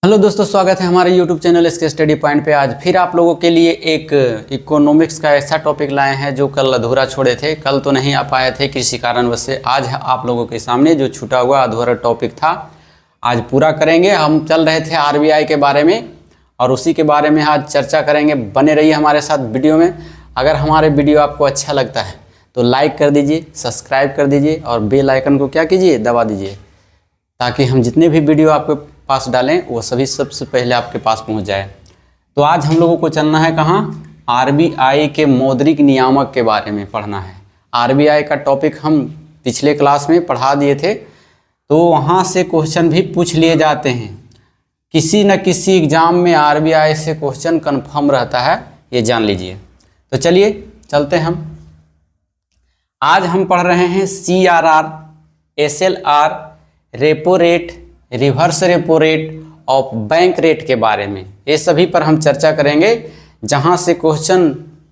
Hello दोस्तों, स्वागत है हमारे YouTube चैनल इसके स्टडी पॉइंट पे। आज फिर आप लोगों के लिए एक इकोनॉमिक्स का ऐसा टॉपिक लाए हैं जो कल अधूरा छोड़े थे। कल तो नहीं आ पाए थे किसी कारणवश से। आज आप लोगों के सामने जो छूटा हुआ अधूरा टॉपिक था आज पूरा करेंगे। हम चल रहे थे RBI के बारे में और उसी के बारे में आज चर्चा करेंगे। बने रहिए हमारे साथ वीडियो में। अगर हमारे वीडियो आपको अच्छा लगता है तो लाइक कर दीजिए, सब्सक्राइब कर दीजिए और बेल आइकन को क्या कीजिए, दबा दीजिए, ताकि हम जितने भी वीडियो आपके पास डालें वो सभी सबसे पहले आपके पास पहुंच जाए। तो आज हम लोगों को चलना है कहाँ? RBI के मौद्रिक नियामक के बारे में पढ़ना है। RBI का टॉपिक हम पिछले क्लास में पढ़ा दिए थे, तो वहाँ से क्वेश्चन भी पूछ लिए जाते हैं। किसी न किसी एग्ज़ाम में RBI से क्वेश्चन कन्फर्म रहता है, ये जान लीजिए। तो चलिए चलते हम। आज हम पढ़ रहे हैं CRR, SLR, repo rate, reverse repo rate और बैंक रेट के बारे में। ये सभी पर हम चर्चा करेंगे जहां से क्वेश्चन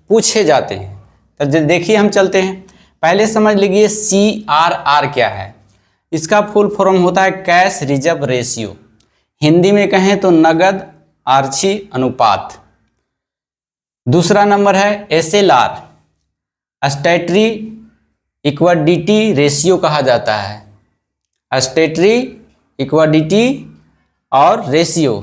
पूछे जाते हैं। तो देखिए हम चलते हैं। पहले समझ लीजिए CRR क्या है। इसका फुल फॉर्म होता है कैश रिजर्व रेशियो। हिंदी में कहें तो नगद आर्ची अनुपात। दूसरा नंबर है SLR, स्टैट्यूटरी इक्विडिटी रेशियो कहा जाता है। स्टैट्यूटरी इक्विडिटी और रेशियो,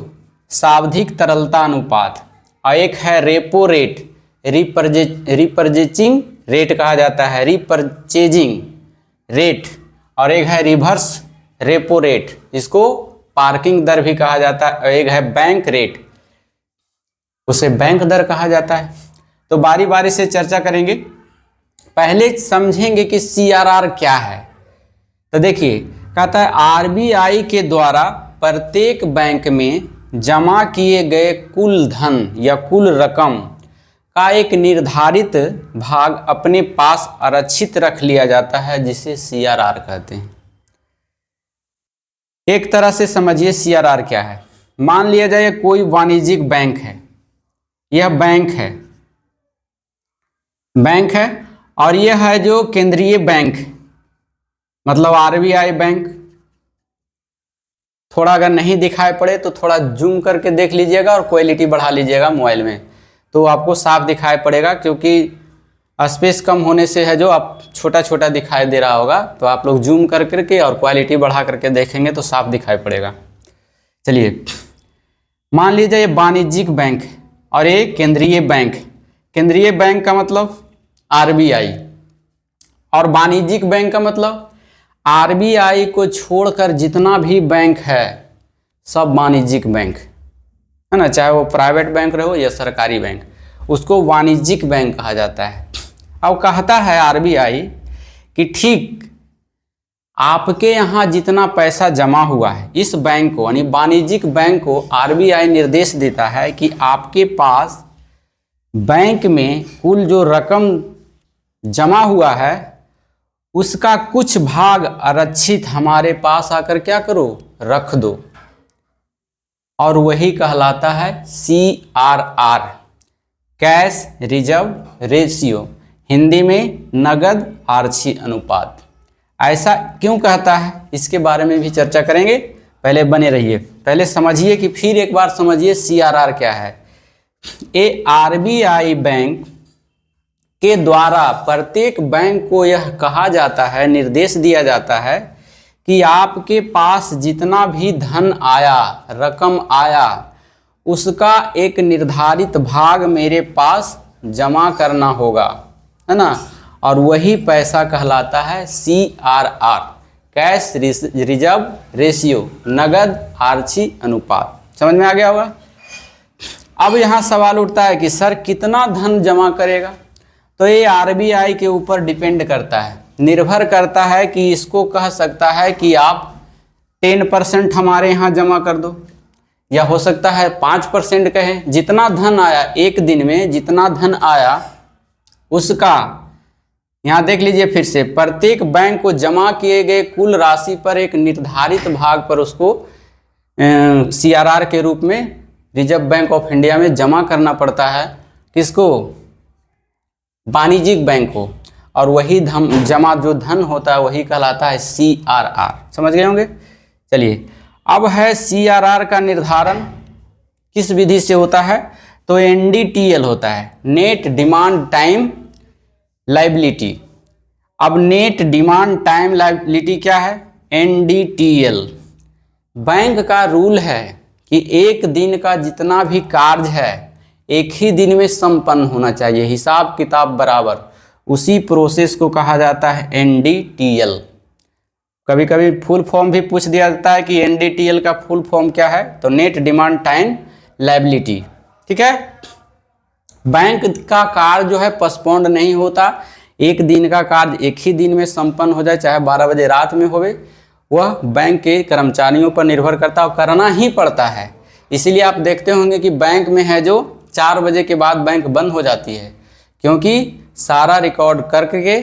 सावधिक तरलता अनुपात। और एक है रेपो रेट, रिपर्चेजिंग रेट कहा जाता है, रिपर्चेजिंग रेट। और एक है रिवर्स रेपो रेट, इसको पार्किंग दर भी कहा जाता है। और एक है बैंक रेट, उसे बैंक दर कहा जाता है। तो बारी बारी से चर्चा करेंगे। पहले समझेंगे कि CRR क्या है। तो देखिए, कहता है RBI के द्वारा प्रत्येक बैंक में जमा किए गए कुल धन या कुल रकम का एक निर्धारित भाग अपने पास आरक्षित रख लिया जाता है, जिसे CRR कहते हैं। एक तरह से समझिए CRR क्या है। मान लिया जाए कोई वाणिज्यिक बैंक है, यह बैंक है और यह है जो केंद्रीय बैंक, मतलब RBI बैंक। थोड़ा अगर नहीं दिखाई पड़े तो थोड़ा जूम करके देख लीजिएगा और क्वालिटी बढ़ा लीजिएगा मोबाइल में, तो आपको साफ दिखाई पड़ेगा। क्योंकि स्पेस कम होने से है जो आप छोटा छोटा दिखाई दे रहा होगा, तो आप लोग जूम कर करके और क्वालिटी बढ़ा करके देखेंगे तो साफ दिखाई पड़ेगा। चलिए, मान लीजिए ये वाणिज्यिक बैंक और ये केंद्रीय बैंक। केंद्रीय बैंक का मतलब RBI और वाणिज्यिक बैंक का मतलब RBI को छोड़कर जितना भी बैंक है सब वाणिज्यिक बैंक है ना। चाहे वो प्राइवेट बैंक रहो या सरकारी बैंक, उसको वाणिज्यिक बैंक कहा जाता है। अब कहता है RBI कि ठीक आपके यहाँ जितना पैसा जमा हुआ है, इस बैंक को यानी वाणिज्यिक बैंक को RBI निर्देश देता है कि आपके पास बैंक में कुल जो रकम जमा हुआ है उसका कुछ भाग आरक्षित हमारे पास आकर क्या करो, रख दो। और वही कहलाता है CRR, cash reserve ratio, Hindi में नगद आर्ची अनुपात। ऐसा क्यों कहता है, इसके बारे में भी चर्चा करेंगे। पहले बने रहिए, पहले समझिए कि फिर एक बार समझिए CRR क्या है। ये RBI बैंक के द्वारा प्रत्येक बैंक को यह कहा जाता है, निर्देश दिया जाता है कि आपके पास जितना भी धन आया, रकम आया, उसका एक निर्धारित भाग मेरे पास जमा करना होगा, है ना। और वही पैसा कहलाता है CRR, कैश रिजर्व रेशियो, नगद आर्ची अनुपात। समझ में आ गया होगा। अब यहाँ सवाल उठता है कि सर कितना धन जमा करेगा। तो ये RBI के ऊपर डिपेंड करता है, निर्भर करता है कि इसको कह सकता है कि आप 10% हमारे यहाँ जमा कर दो, या हो सकता है 5% कहें। जितना धन आया एक दिन में, जितना धन आया उसका, यहाँ देख लीजिए फिर से, प्रत्येक बैंक को जमा किए गए कुल राशि पर एक निर्धारित भाग पर उसको CRR के रूप में रिजर्व बैंक ऑफ इंडिया में जमा करना पड़ता है। किसको? वाणिज्यिक बैंक को। और वही जमा जो धन होता है वही कहलाता है CRR। समझ गए होंगे। चलिए अब है CRR का निर्धारण किस विधि से होता है, तो NDTL होता है, नेट डिमांड टाइम लायबिलिटी। अब नेट डिमांड टाइम लायबिलिटी क्या है, NDTL। बैंक का रूल है कि एक दिन का जितना भी कार्य है एक ही दिन में संपन्न होना चाहिए, हिसाब किताब बराबर, उसी प्रोसेस को कहा जाता है NDTL। कभी कभी फुल फॉर्म भी पूछ दिया जाता है कि NDTL का फुल फॉर्म क्या है, तो नेट डिमांड टाइम लायबिलिटी। ठीक है, बैंक का कार्य जो है पोस्टपोन्ड नहीं होता, एक दिन का कार्य एक ही दिन में संपन्न हो जाए, चाहे 12 बजे रात में होवे, वह बैंक के कर्मचारियों पर निर्भर करता है और करना ही पड़ता है। इसीलिए आप देखते होंगे कि बैंक में है जो 4 बजे के बाद बैंक बंद हो जाती है, क्योंकि सारा रिकॉर्ड करके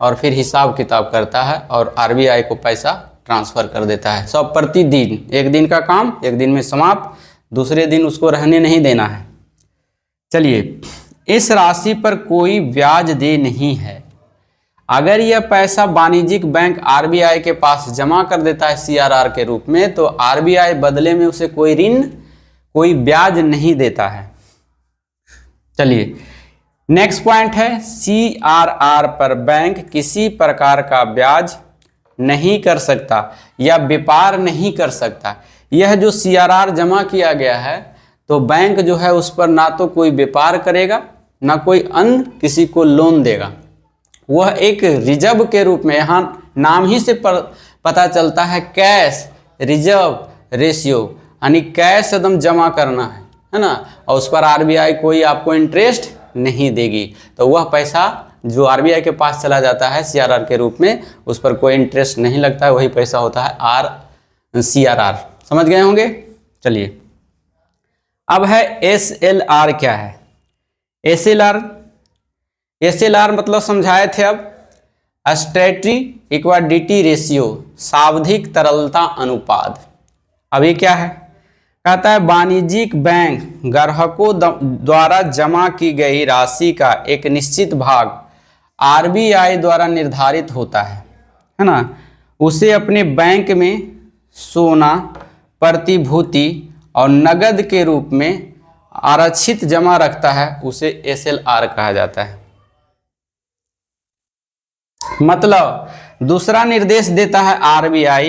और फिर हिसाब किताब करता है और RBI को पैसा ट्रांसफ़र कर देता है। सब प्रतिदिन, एक दिन का काम एक दिन में समाप्त, दूसरे दिन उसको रहने नहीं देना है। चलिए, इस राशि पर कोई ब्याज दे नहीं है। अगर यह पैसा वाणिज्यिक बैंक RBI के पास जमा कर देता है CRR के रूप में, तो RBI बदले में उसे कोई ऋण, कोई ब्याज नहीं देता है। चलिए, नेक्स्ट पॉइंट है CRR पर बैंक किसी प्रकार का ब्याज नहीं कर सकता या व्यापार नहीं कर सकता। यह जो CRR जमा किया गया है, तो बैंक जो है उस पर ना तो कोई व्यापार करेगा, ना कोई अन्य किसी को लोन देगा। वह एक रिजर्व के रूप में, यहाँ नाम ही से पता चलता है कैश रिजर्व रेशियो, यानी कैश एकदम जमा करना है ना, और उस पर RBI कोई आपको इंटरेस्ट नहीं देगी। तो वह पैसा जो RBI के पास चला जाता है CRR के रूप में, उस पर कोई इंटरेस्ट नहीं लगता है, वही पैसा होता है CRR। समझ गए होंगे। चलिए, अब है SLR। क्या है SLR? SLR मतलब समझाए थे अब, स्टैट्यूटरी लिक्विडिटी रेशियो, सावधिक तरलता अनुपात। अभी क्या है, कहता है वाणिज्यिक बैंक ग्राहकों द्वारा जमा की गई राशि का एक निश्चित भाग RBI द्वारा निर्धारित होता है ना, उसे अपने बैंक में सोना, प्रतिभूति और नगद के रूप में आरक्षित जमा रखता है, उसे SLR कहा जाता है। मतलब दूसरा निर्देश देता है RBI,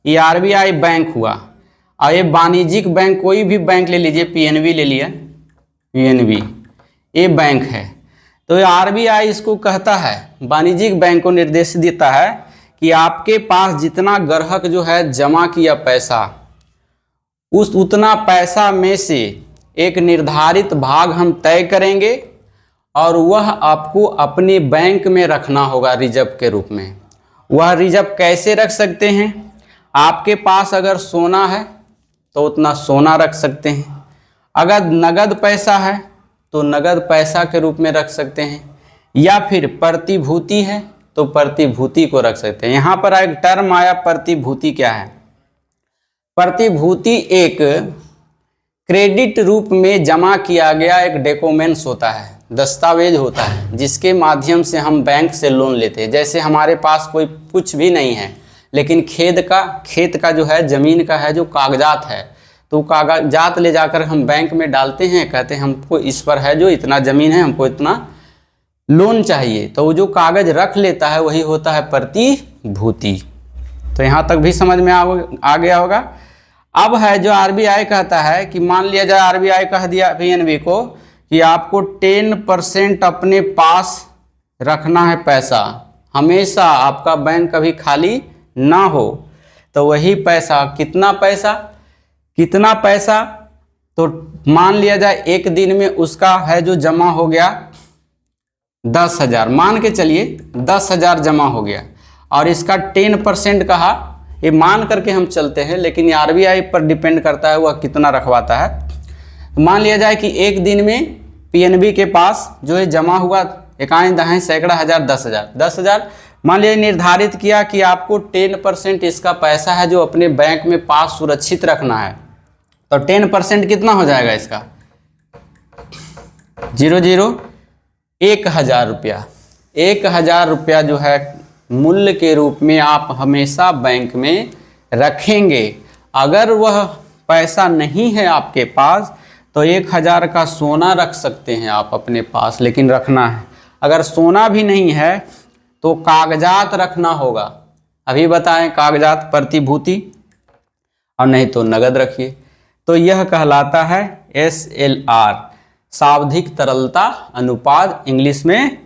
ये RBI बैंक हुआ, और ये वाणिज्यिक बैंक कोई भी बैंक ले लीजिए, PNB ले लिया, PNB ये बैंक है, तो ये RBI इसको कहता है, वाणिज्यिक बैंक को निर्देश देता है कि आपके पास जितना ग्राहक जो है जमा किया पैसा, उतना पैसा में से एक निर्धारित भाग हम तय करेंगे और वह आपको अपने बैंक में रखना होगा रिजर्व के रूप में। वह रिजर्व कैसे रख सकते हैं, आपके पास अगर सोना है तो उतना सोना रख सकते हैं, अगर नगद पैसा है तो नगद पैसा के रूप में रख सकते हैं, या फिर प्रतिभूति है तो प्रतिभूति को रख सकते हैं। यहाँ पर एक टर्म आया प्रतिभूति। क्या है प्रतिभूति? एक क्रेडिट रूप में जमा किया गया एक डॉक्यूमेंट्स होता है, दस्तावेज होता है, जिसके माध्यम से हम बैंक से लोन लेते हैं। जैसे हमारे पास कोई कुछ भी नहीं है, लेकिन खेत का जो है, ज़मीन का है जो कागजात है, तो कागजात ले जाकर हम बैंक में डालते हैं, कहते हैं हमको इस पर है जो इतना ज़मीन है, हमको इतना लोन चाहिए, तो वो जो कागज रख लेता है वही होता है प्रतिभूति। तो यहाँ तक भी समझ में आ गया होगा। अब है जो RBI कहता है कि मान लिया जाए RBI कह दिया PNB को कि आपको 10% अपने पास रखना है पैसा, हमेशा आपका बैंक कभी खाली ना हो, तो वही पैसा कितना पैसा, तो मान लिया जाए एक दिन में उसका है जो जमा हो गया 10,000, मान के चलिए 10,000 जमा हो गया, और इसका 10% कहा, ये मान करके हम चलते हैं, लेकिन ये RBI पर डिपेंड करता है वह कितना रखवाता है। मान लिया जाए कि एक दिन में PNB के पास जो है जमा हुआ इकाई दहाई सैकड़ा हज़ार 10,000 मान लिया, निर्धारित किया कि आपको 10% इसका पैसा है जो अपने बैंक में पास सुरक्षित रखना है, तो 10% कितना हो जाएगा इसका 1,000 रुपया। 1,000 रुपया जो है मूल्य के रूप में आप हमेशा बैंक में रखेंगे। अगर वह पैसा नहीं है आपके पास तो 1000 का सोना रख सकते हैं आप अपने पास, लेकिन रखना है। अगर सोना भी नहीं है तो कागजात रखना होगा। अभी बताएं, कागजात, प्रतिभूति, और नहीं तो नगद रखिए। तो यह कहलाता है SLR, सावधिक तरलता अनुपात, इंग्लिश में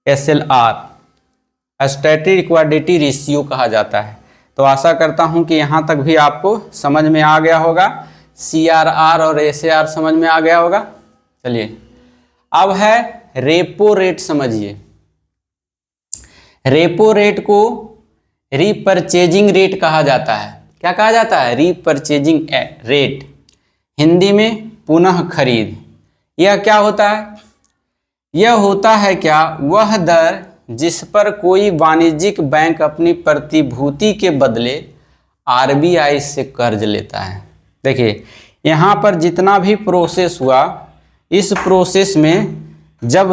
SLR, स्टैटिक लिक्विडिटी रेशियो कहा जाता है। तो आशा करता हूं कि यहाँ तक भी आपको समझ में आ गया होगा। CRR और SAR समझ में आ गया होगा। चलिए अब है रेपो रेट। समझिए, रेपो रेट को रीपरचेजिंग रेट कहा जाता है। क्या कहा जाता है? रीपरचेजिंग रेट, हिंदी में पुनः खरीद। यह क्या होता है? यह होता है क्या? वह दर जिस पर कोई वाणिज्यिक बैंक अपनी प्रतिभूति के बदले RBI से कर्ज लेता है। देखिए यहाँ पर जितना भी प्रोसेस हुआ, इस प्रोसेस में जब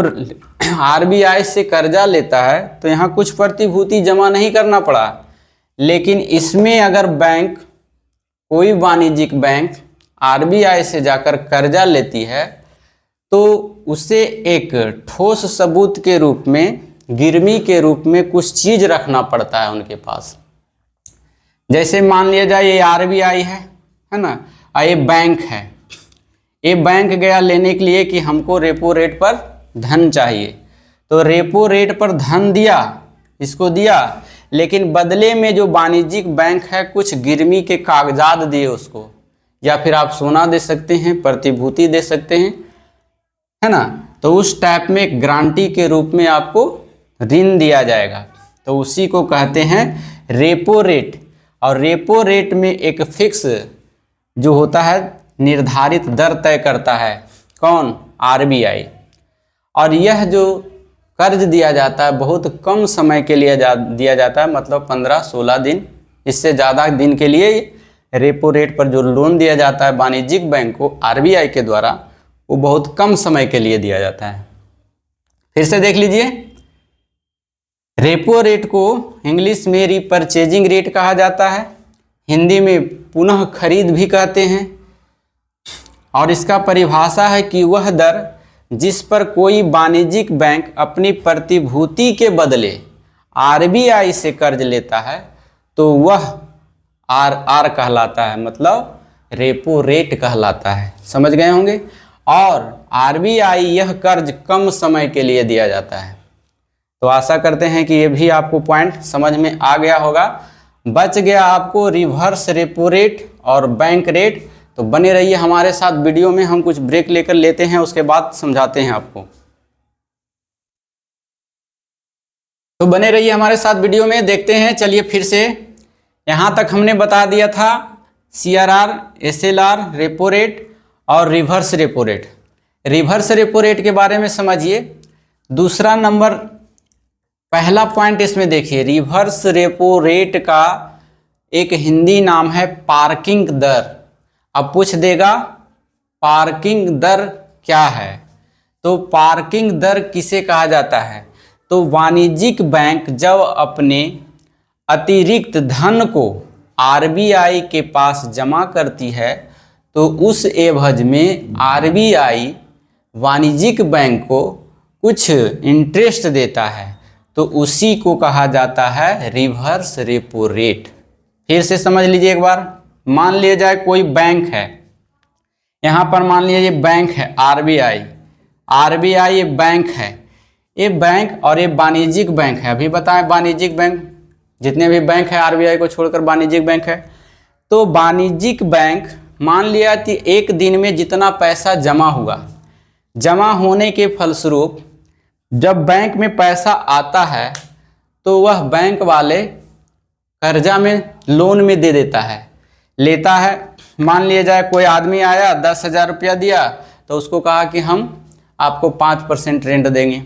RBI से कर्जा लेता है तो यहाँ कुछ प्रतिभूति जमा नहीं करना पड़ा, लेकिन इसमें अगर बैंक, कोई वाणिज्यिक बैंक RBI से जाकर कर्जा लेती है तो उसे एक ठोस सबूत के रूप में, गिरवी के रूप में कुछ चीज रखना पड़ता है उनके पास। जैसे मान लिया जाए ये RBI है ना, और ये बैंक है। ये बैंक गया लेने के लिए कि हमको रेपो रेट पर धन चाहिए, तो रेपो रेट पर धन दिया, इसको दिया, लेकिन बदले में जो वाणिज्यिक बैंक है कुछ गिरवी के कागजात दिए उसको, या फिर आप सोना दे सकते हैं, प्रतिभूति दे सकते हैं, है ना। तो उस टाइप में गारंटी के रूप में आपको ऋण दिया जाएगा, तो उसी को कहते हैं रेपो रेट। और रेपो रेट में एक फिक्स जो होता है, निर्धारित दर तय करता है, कौन? RBI। और यह जो कर्ज दिया जाता है बहुत कम समय के लिए दिया जाता है, मतलब 15-16 दिन, इससे ज़्यादा दिन के लिए रेपो रेट पर जो लोन दिया जाता है वाणिज्यिक बैंक को RBI के द्वारा, वो बहुत कम समय के लिए दिया जाता है। फिर से देख लीजिए, रेपो रेट को इंग्लिश में रीपरचेजिंग रेट कहा जाता है, हिंदी में पुनः खरीद भी कहते हैं। और इसका परिभाषा है कि वह दर जिस पर कोई वाणिज्यिक बैंक अपनी प्रतिभूति के बदले RBI से कर्ज लेता है तो वह RR कहलाता है, मतलब रेपो रेट कहलाता है। समझ गए होंगे। और RBI यह कर्ज कम समय के लिए दिया जाता है। तो आशा करते हैं कि ये भी आपको पॉइंट समझ में आ गया होगा। बच गया आपको रिवर्स रेपो रेट और बैंक रेट। तो बने रहिए हमारे साथ वीडियो में, हम कुछ ब्रेक लेकर लेते हैं, उसके बाद समझाते हैं आपको। तो बने रहिए हमारे साथ वीडियो में, देखते हैं। चलिए फिर से, यहाँ तक हमने बता दिया था CRR, SLR, रेपो रेट और reverse repo rate. Reverse repo rate के बारे में समझिए। दूसरा नंबर, पहला पॉइंट इसमें देखिए, रिवर्स रेपो रेट का एक हिंदी नाम है पार्किंग दर। अब पूछ देगा पार्किंग दर क्या है, तो पार्किंग दर किसे कहा जाता है? तो वाणिज्यिक बैंक जब अपने अतिरिक्त धन को RBI के पास जमा करती है तो उस एवज में RBI वाणिज्यिक बैंक को कुछ इंटरेस्ट देता है, तो उसी को कहा जाता है रिवर्स रेपो रेट। फिर से समझ लीजिए एक बार। मान लिया जाए कोई बैंक है, यहाँ पर मान लीजिए ये बैंक है RBI ये बैंक है, ये बैंक और ये वाणिज्यिक बैंक है। अभी बताएं, वाणिज्यिक बैंक, जितने भी बैंक है RBI को छोड़कर वाणिज्यिक बैंक है। तो वाणिज्यिक बैंक मान लिया कि एक दिन में जितना पैसा जमा हुआ, जमा होने के फलस्वरूप जब बैंक में पैसा आता है तो वह बैंक वाले कर्जा में, लोन में दे देता है, लेता है। मान लिया जाए कोई आदमी आया, 10,000 रुपया दिया, तो उसको कहा कि हम आपको 5% रेंट देंगे।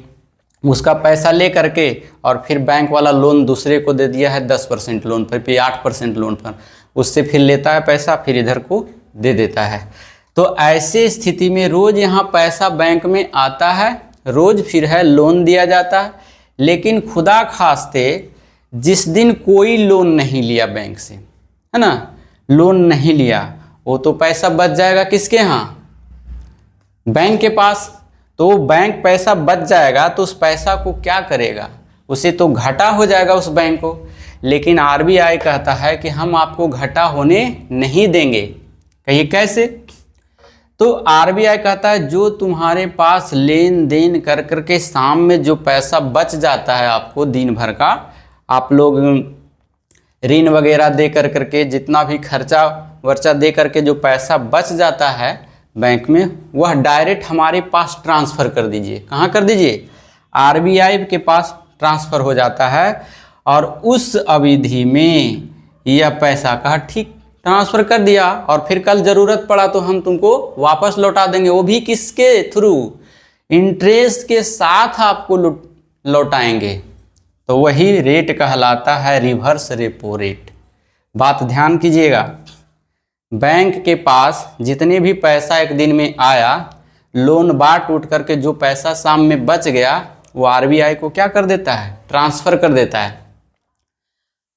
उसका पैसा ले करके और फिर बैंक वाला लोन दूसरे को दे दिया है 10% लोन पर, फिर 8% लोन पर, उससे फिर लेता है पैसा, फिर इधर को दे देता है। तो ऐसे स्थिति में रोज यहाँ पैसा बैंक में आता है, रोज फिर है लोन दिया जाता है। लेकिन खुदा खास्ते जिस दिन कोई लोन नहीं लिया बैंक से, है ना, लोन नहीं लिया, वो तो पैसा बच जाएगा किसके यहाँ, बैंक के पास। तो बैंक पैसा बच जाएगा तो उस पैसा को क्या करेगा, उसे तो घाटा हो जाएगा उस बैंक को। लेकिन आरबीआई कहता है कि हम आपको घाटा होने नहीं देंगे। कहिए कैसे? तो आरबीआई कहता है जो तुम्हारे पास लेन देन कर करके शाम में जो पैसा बच जाता है आपको दिन भर का, आप लोग ऋण वगैरह दे कर करके जितना भी खर्चा वर्चा दे करके जो पैसा बच जाता है बैंक में, वह डायरेक्ट हमारे पास ट्रांसफ़र कर दीजिए। कहाँ कर दीजिए? आरबीआई के पास ट्रांसफ़र हो जाता है और उस अवधि में यह पैसा कहा ठीक ट्रांसफ़र कर दिया और फिर कल ज़रूरत पड़ा तो हम तुमको वापस लौटा देंगे, वो भी किसके थ्रू, इंटरेस्ट के साथ आपको लौटाएंगे। तो वही रेट कहलाता है रिवर्स रेपो रेट। बात ध्यान कीजिएगा, बैंक के पास जितने भी पैसा एक दिन में आया, लोन बांट उठ करके जो पैसा शाम में बच गया वो आरबीआई को क्या कर देता है, ट्रांसफ़र कर देता है।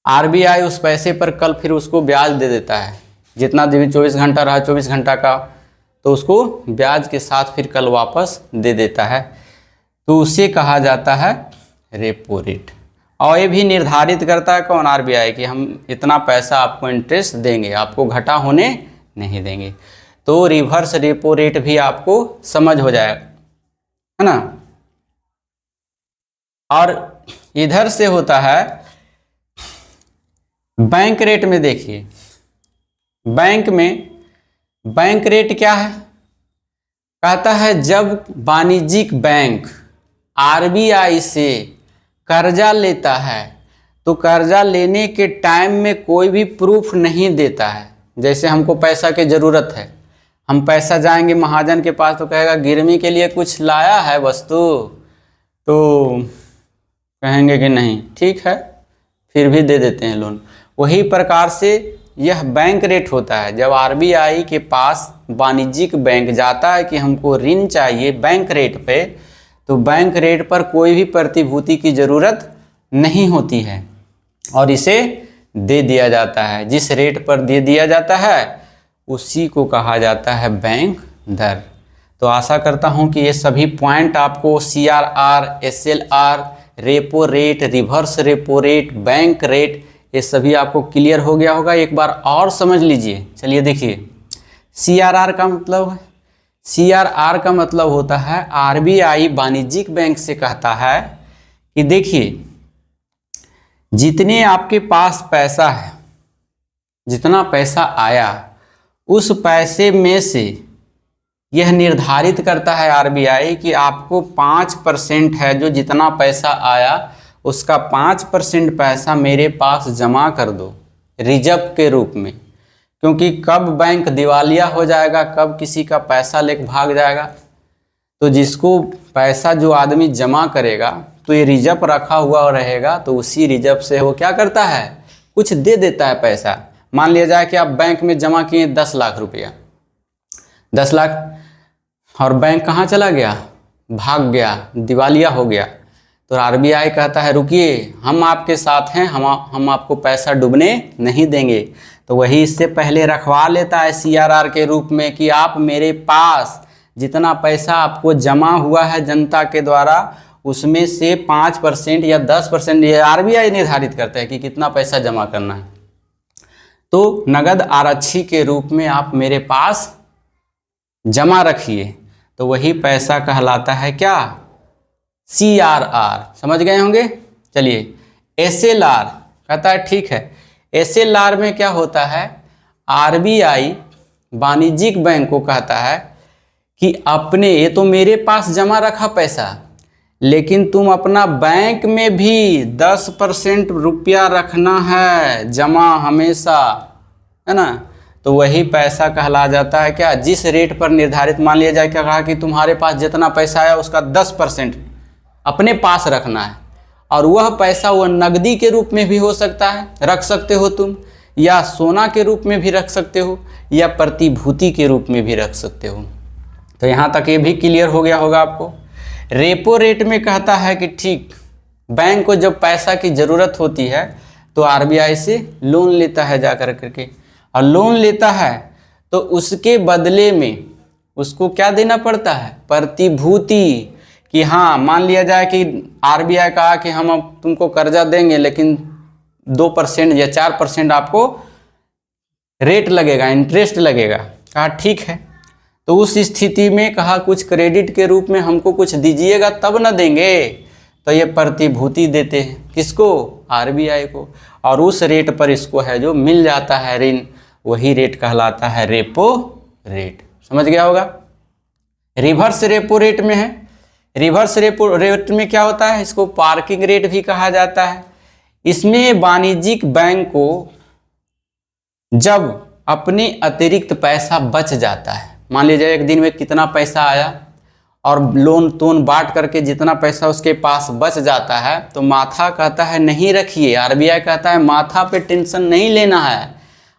आरबीआई उस पैसे पर कल फिर उसको ब्याज दे देता है, जितना दिन 24 घंटा रहा 24 घंटा का, तो उसको ब्याज के साथ फिर कल वापस दे देता है। तो उसे कहा जाता है रेपो रेट। और ये भी निर्धारित करता है कौन, आरबीआई, कि हम इतना पैसा आपको इंटरेस्ट देंगे, आपको घाटा होने नहीं देंगे। तो रिवर्स रेपो रेट भी आपको समझ हो जाएगा, है ना। और इधर से होता है बैंक रेट में। देखिए बैंक में बैंक रेट क्या है, कहता है जब वाणिज्यिक बैंक आरबीआई से कर्जा लेता है तो कर्जा लेने के टाइम में कोई भी प्रूफ नहीं देता है। जैसे हमको पैसा की ज़रूरत है, हम पैसा जाएंगे महाजन के पास तो कहेगा गिरवी के लिए कुछ लाया है वस्तु, तो कहेंगे कि नहीं, ठीक है, फिर भी दे देते हैं लोन। वही प्रकार से यह बैंक रेट होता है। जब आरबीआई के पास वाणिज्यिक बैंक जाता है कि हमको ऋण चाहिए बैंक रेट पे, तो बैंक रेट पर कोई भी प्रतिभूति की ज़रूरत नहीं होती है और इसे दे दिया जाता है। जिस रेट पर दे दिया जाता है उसी को कहा जाता है बैंक दर। तो आशा करता हूं कि ये सभी पॉइंट आपको CRR, SLR, repo rate, reverse repo rate, bank rate, ये सभी आपको क्लियर हो गया होगा। एक बार और समझ लीजिए। चलिए देखिए, CRR का मतलब है, CRR का मतलब होता है आरबीआई वाणिज्यिक बैंक से कहता है कि देखिए जितने आपके पास पैसा है, जितना पैसा आया, उस पैसे में से यह निर्धारित करता है आरबीआई कि आपको 5% है, जो जितना पैसा आया उसका 5% पैसा मेरे पास जमा कर दो रिजर्व के रूप में। क्योंकि कब बैंक दिवालिया हो जाएगा, कब किसी का पैसा लेके भाग जाएगा, तो जिसको पैसा जो आदमी जमा करेगा तो ये रिजर्व रखा हुआ रहेगा, तो उसी रिजर्व से वो क्या करता है, कुछ दे देता है पैसा। मान लिया जाए कि आप बैंक में जमा किए 10 लाख रुपया, 10 लाख, और बैंक कहाँ चला गया, भाग गया, दिवालिया हो गया। तो आरबीआई कहता है रुकिए, हम आपके साथ हैं, हम आपको पैसा डूबने नहीं देंगे। तो वही इससे पहले रखवा लेता है CRR के रूप में कि आप मेरे पास जितना पैसा आपको जमा हुआ है जनता के द्वारा, उसमें से 5% या 10% ये आरबीआई निर्धारित करता है कि कितना पैसा जमा करना है। तो नगद आरक्षी के रूप में आप मेरे पास जमा रखिए। तो वही पैसा कहलाता है क्या, CRR। समझ गए होंगे। चलिए SLR कहता है ठीक है, SLR में क्या होता है, आरबीआई वाणिज्यिक बैंक को कहता है कि अपने, ये तो मेरे पास जमा रखा पैसा, लेकिन तुम अपना बैंक में भी 10% रुपया रखना है जमा हमेशा, है ना। तो वही पैसा कहला जाता है क्या, जिस रेट पर निर्धारित, मान लिया जाए क्या कहा कि तुम्हारे पास जितना पैसा आया उसका 10% अपने पास रखना है, और वह पैसा वह नकदी के रूप में भी हो सकता है, रख सकते हो तुम, या सोना के रूप में भी रख सकते हो, या प्रतिभूति के रूप में भी रख सकते हो। तो यहाँ तक ये भी क्लियर हो गया होगा आपको। रेपो रेट में कहता है कि ठीक बैंक को जब पैसा की ज़रूरत होती है तो आरबीआई से लोन लेता है जा करके, और लोन लेता है तो उसके बदले में उसको क्या देना पड़ता है, प्रतिभूति। कि हाँ, मान लिया जाए कि आरबीआई कहा कि हम अब तुमको कर्जा देंगे लेकिन 2% या 4% आपको रेट लगेगा, इंटरेस्ट लगेगा। कहा ठीक है। तो उस स्थिति में कहा कुछ क्रेडिट के रूप में हमको कुछ दीजिएगा तब न देंगे। तो ये प्रतिभूति देते हैं किसको, आरबीआई को, और उस रेट पर इसको है जो मिल जाता है ऋण, वही रेट कहलाता है रेपो रेट। समझ गया होगा। रिवर्स रेपो रेट में है, रिवर्स रेपो रेट में क्या होता है, इसको पार्किंग रेट भी कहा जाता है। इसमें वाणिज्यिक बैंक को जब अपने अतिरिक्त पैसा बच जाता है, मान लीजिए एक दिन में कितना पैसा आया और लोन तोन बांट करके जितना पैसा उसके पास बच जाता है, तो माथा कहता है नहीं रखिए, आरबीआई कहता है माथा पे टेंशन नहीं लेना है,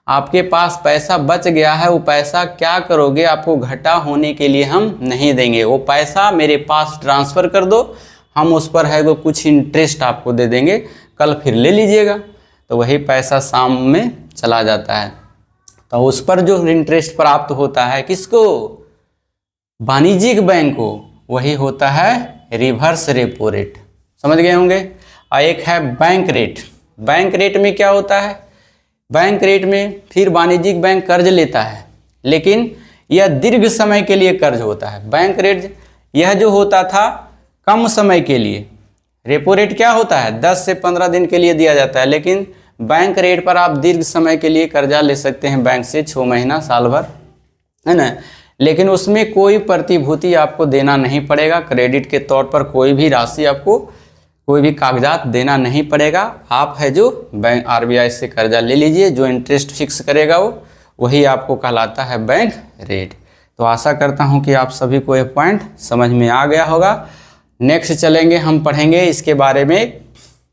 आपके पास पैसा बच गया है, वो पैसा क्या करोगे, आपको घाटा होने के लिए हम नहीं देंगे, वो पैसा मेरे पास ट्रांसफ़र कर दो, हम उस पर है वो कुछ इंटरेस्ट आपको दे देंगे, कल फिर ले लीजिएगा। तो वही पैसा शाम में चला जाता है, तो उस पर जो इंटरेस्ट प्राप्त होता है किसको, वाणिज्यिक बैंक को, वही होता है रिवर्स रेपो रेट। समझ गए होंगे। और एक है बैंक रेट। बैंक रेट में क्या होता है, बैंक रेट में फिर वाणिज्यिक बैंक कर्ज लेता है, लेकिन यह दीर्घ समय के लिए कर्ज होता है। बैंक रेट यह जो होता था कम समय के लिए, रेपो रेट क्या होता है 10 से 15 दिन के लिए दिया जाता है, लेकिन बैंक रेट पर आप दीर्घ समय के लिए कर्जा ले सकते हैं बैंक से, 6 महीना साल भर, है ना। लेकिन उसमें कोई प्रतिभूति आपको देना नहीं पड़ेगा, क्रेडिट के तौर पर कोई भी राशि आपको, कोई भी कागजात देना नहीं पड़ेगा। आप है जो बैंक आरबीआई से कर्जा ले लीजिए, जो इंटरेस्ट फिक्स करेगा वो वही आपको कहलाता है बैंक रेट। तो आशा करता हूँ कि आप सभी को ये पॉइंट समझ में आ गया होगा। नेक्स्ट चलेंगे, हम पढ़ेंगे इसके बारे में,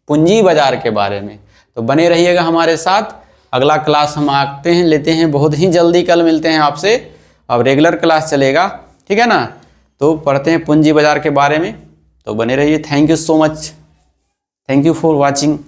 पूंजी बाजार के बारे में। तो बने रहिएगा हमारे साथ। अगला क्लास हम आते हैं, लेते हैं बहुत ही जल्दी, कल मिलते हैं आपसे। अब रेगुलर क्लास चलेगा, ठीक है ना। तो पढ़ते हैं पूंजी बाजार के बारे में, तो बने रहिए। Thank you so much, thank you for watching.